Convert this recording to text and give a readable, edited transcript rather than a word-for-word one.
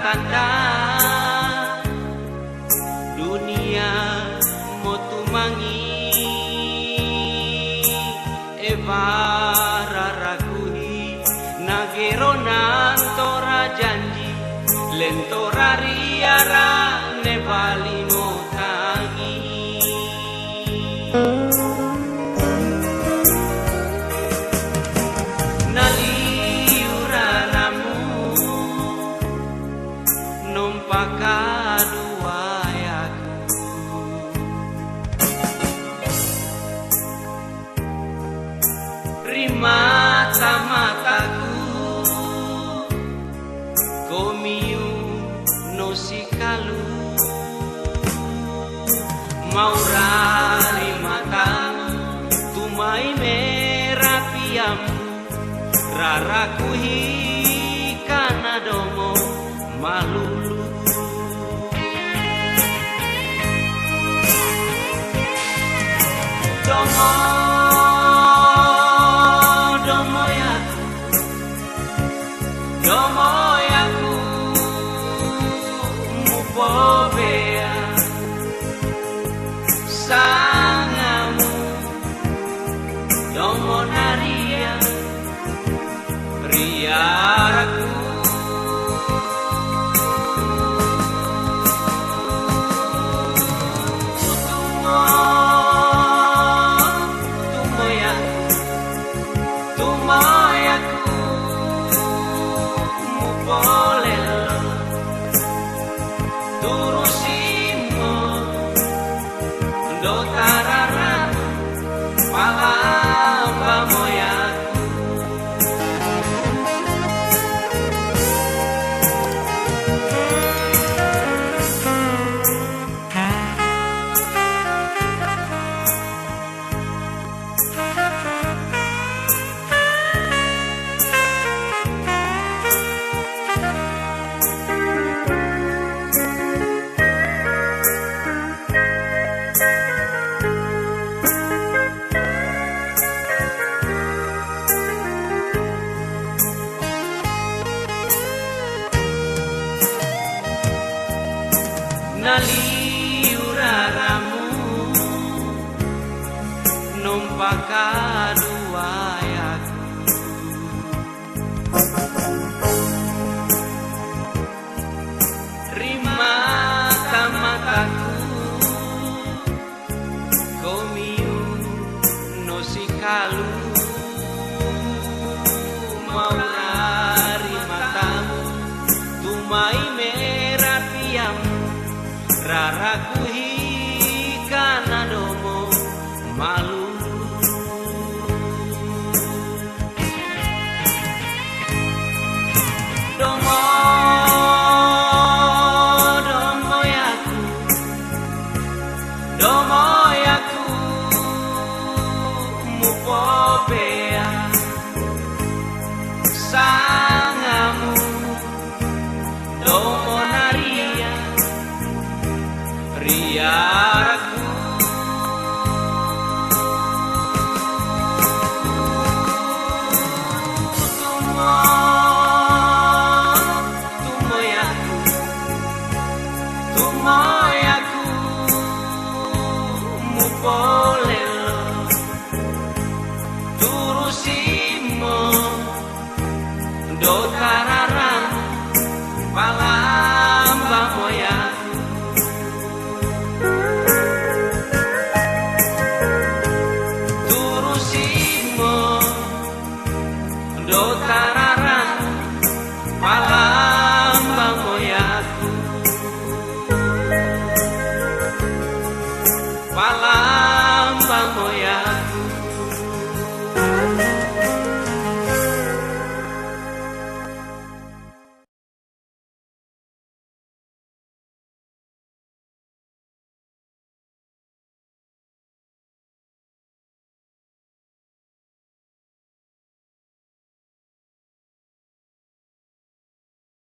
tanda dunia motumangi evara rakuhi nagero nantora janji lentora riara nevali motangi mata-mataku komiu no sikalu maurari matamu tumai merapiam rarakuhi kana domo malulu domo Domoyaku mupobea sangamu domonaria riaraku naliuraramu numpakaduayaku rimata-mataku komiu no sikalu maurari matamu tumai merapiam rarakuhi kana domo malu domo domoyaku mupobea sangamu domonaria riaraku tumoyaku mupolelo turusimo dotararang palamba moyaku turusimo dotararang palamba moyaku palamba moyaku